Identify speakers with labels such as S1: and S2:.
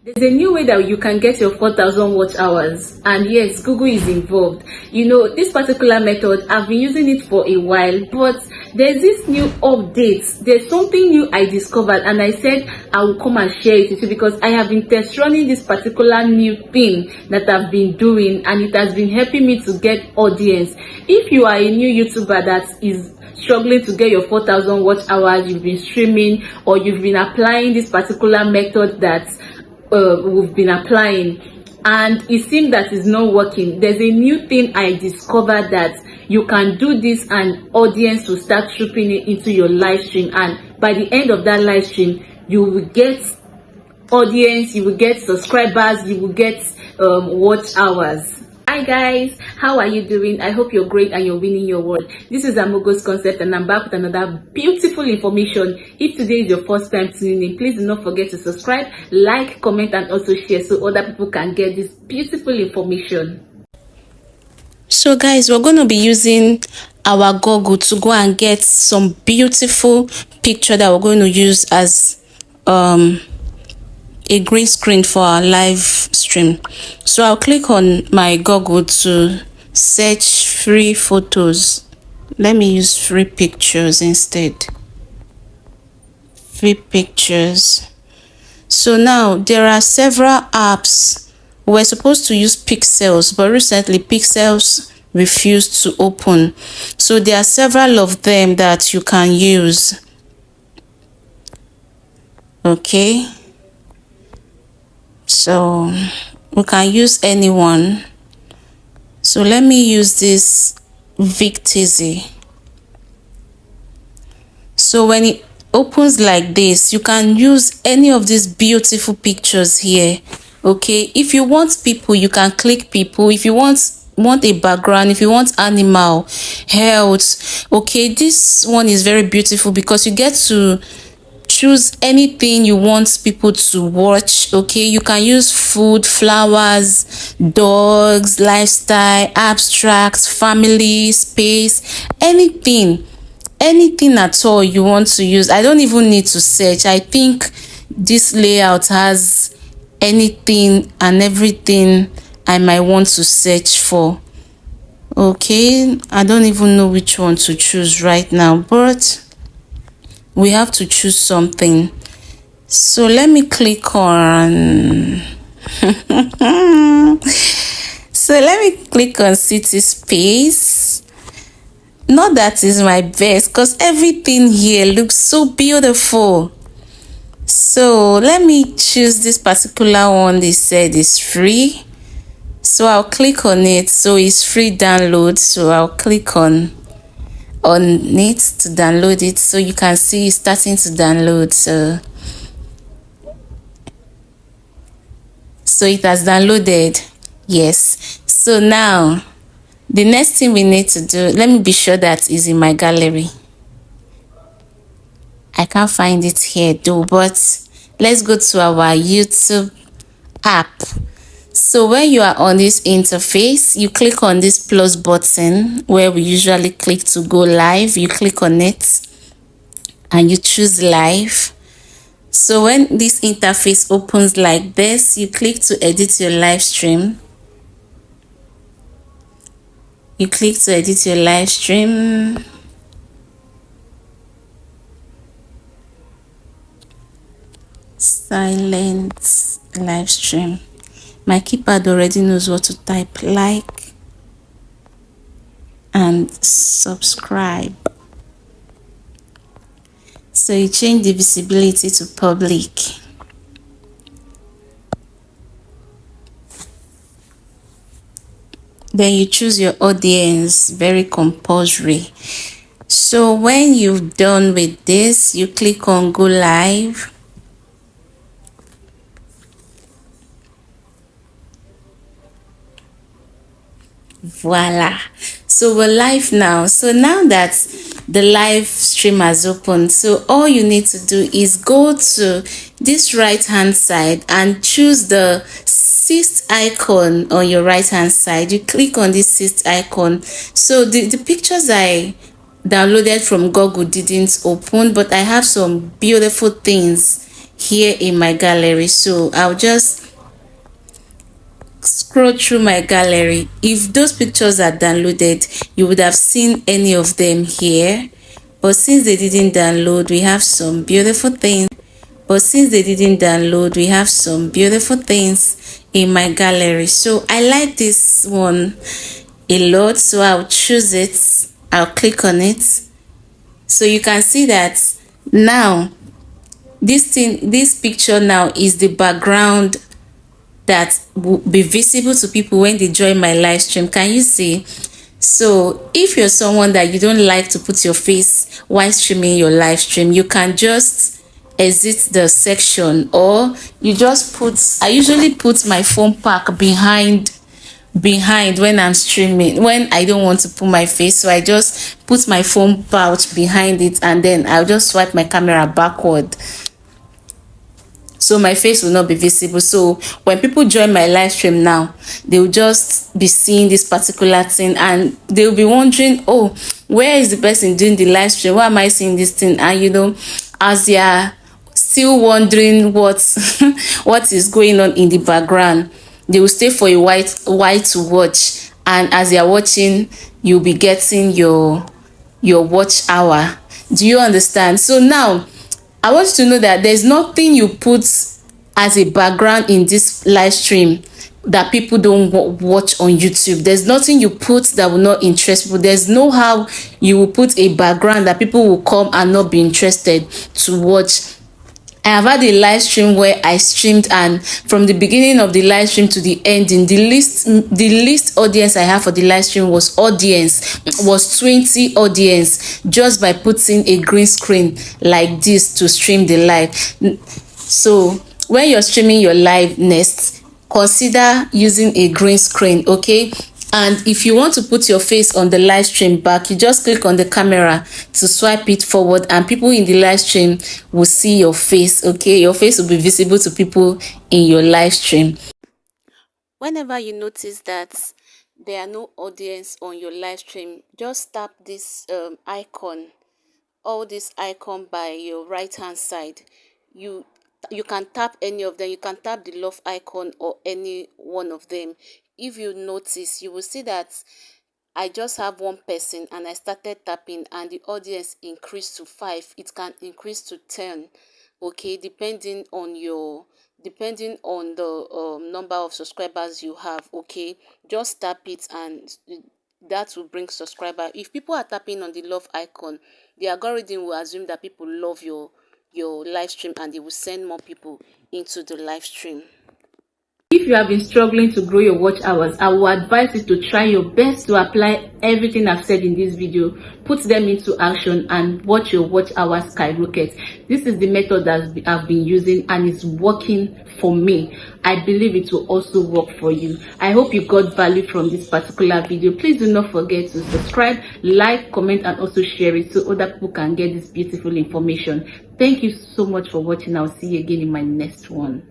S1: There's a new way that you can get your 4,000 watch hours, and yes, Google is involved. You know, this particular method, I've been using it for a while, but there's this new update. There's something new I discovered, and I said I will come and share it with you because I have been test running this particular new thing that I've been doing, and it has been helping me to get audience. If you are a new YouTuber that is struggling to get your 4,000 watch hours, you've been streaming, or you've been applying this particular method that we've been applying, and it seems that it's not working, there's a new thing I discovered that you can do this, and audience will start trooping it into your live stream, and by the end of that live stream you will get audience, you will get subscribers, you will get watch hours. Hi guys, how are you doing? I hope you're great and you're winning your world. This is Amogo's Concept, and I'm back with another beautiful information. If today is your first time tuning in, please do not forget to subscribe, like, comment, and also share so other people can get this beautiful information.
S2: So guys, we're going to be using our Google to go and get some beautiful picture that we're going to use as a green screen for our live stream. So I'll click on my Google to search free photos. Let me use free pictures instead. Free pictures. So now there are several apps. We're supposed to use Pixels, but recently Pixels refused to open. So there are several of them that you can use. Okay. So we can use anyone. So let me use this Victizy. So when it opens like this, you can use any of these beautiful pictures here. Okay, if you want people, you can click people. If you want a background, if you want animal, health, okay, this one is very beautiful because you get to choose anything you want people to watch. Okay, you can use food, flowers, dogs, lifestyle, abstracts, family, space, anything at all you want to use. I don't even need to search. I think this layout has anything and everything I might want to search for. Okay, I don't even know which one to choose right now, but we have to choose something. So let me click on city space. Not that is my best because everything here looks so beautiful. So let me choose this particular one. They said is free, so I'll click on it. So it's free download, so I'll click on it to download it. So you can see it's starting to download. So it has downloaded. Yes. So now the next thing we need to do, let me be sure that is in my gallery. I can't find it here though, but let's go to our YouTube app. So when you are on this interface, you click on this plus button where we usually click to go live. You click on it and you choose live. So when this interface opens like this, you click to edit your live stream. You click to edit your live stream. Silent live stream. My keypad already knows what to type. Like and subscribe. So you change the visibility to public. Then you choose your audience, very compulsory. So when you've done with this, you click on go live. Voila. So we're live now. So now that the live stream has opened, so all you need to do is go to this right hand side and choose the sixth icon on your right hand side. You click on this sixth icon. So the pictures I downloaded from Google didn't open, but I have some beautiful things here in my gallery. So I'll just scroll through my gallery. If those pictures are downloaded, you would have seen any of them here, but since they didn't download, we have some beautiful things in my gallery. So I like this one a lot, so I'll choose it. I'll click on it. So you can see that now this picture now is the background that will be visible to people when they join my live stream. Can you see? So if you're someone that you don't like to put your face while streaming your live stream, you can just exit the section, or you just I usually put my phone pack behind when I'm streaming, when I don't want to put my face. So I just put my phone pouch behind it, and then I'll just swipe my camera backward, so my face will not be visible. So when people join my live stream now, they will just be seeing this particular thing, and they'll be wondering, oh, where is the person doing the live stream? Why am I seeing this thing? And you know, as they are still wondering what what is going on in the background, they will stay for a while to watch, and as they are watching, you'll be getting your watch hour. Do you understand? So now I want you to know that there's nothing you put as a background in this live stream that people don't watch on YouTube. There's nothing you put that will not interest people. There's no how you will put a background that people will come and not be interested to watch. I have had a live stream where I streamed, and from the beginning of the live stream to the ending, the least audience I have for the live stream was 20 audience, just by putting a green screen like this to stream the live. So when you're streaming your live next, consider using a green screen, okay? And if you want to put your face on the live stream back, you just click on the camera to swipe it forward, and people in the live stream will see your face, okay? Your face will be visible to people in your live stream. Whenever you notice that there are no audience on your live stream, just tap this icon, all this icon by your right hand side. You can tap any of them. You can tap the love icon or any one of them. If you notice, you will see that I just have one person, and I started tapping, and the audience increased to 5. It can increase to 10, okay, depending on the number of subscribers you have, okay. Just tap it, and that will bring subscriber. If people are tapping on the love icon, the algorithm will assume that people love your live stream, and they will send more people into the live stream.
S1: If you have been struggling to grow your watch hours, I will advise you to try your best to apply everything I've said in this video, put them into action, and watch your watch hours skyrocket. This is the method that I've been using, and it's working for me. I believe it will also work for you. I hope you got value from this particular video. Please do not forget to subscribe, like, comment, and also share it so other people can get this beautiful information. Thank you so much for watching. I'll see you again in my next one.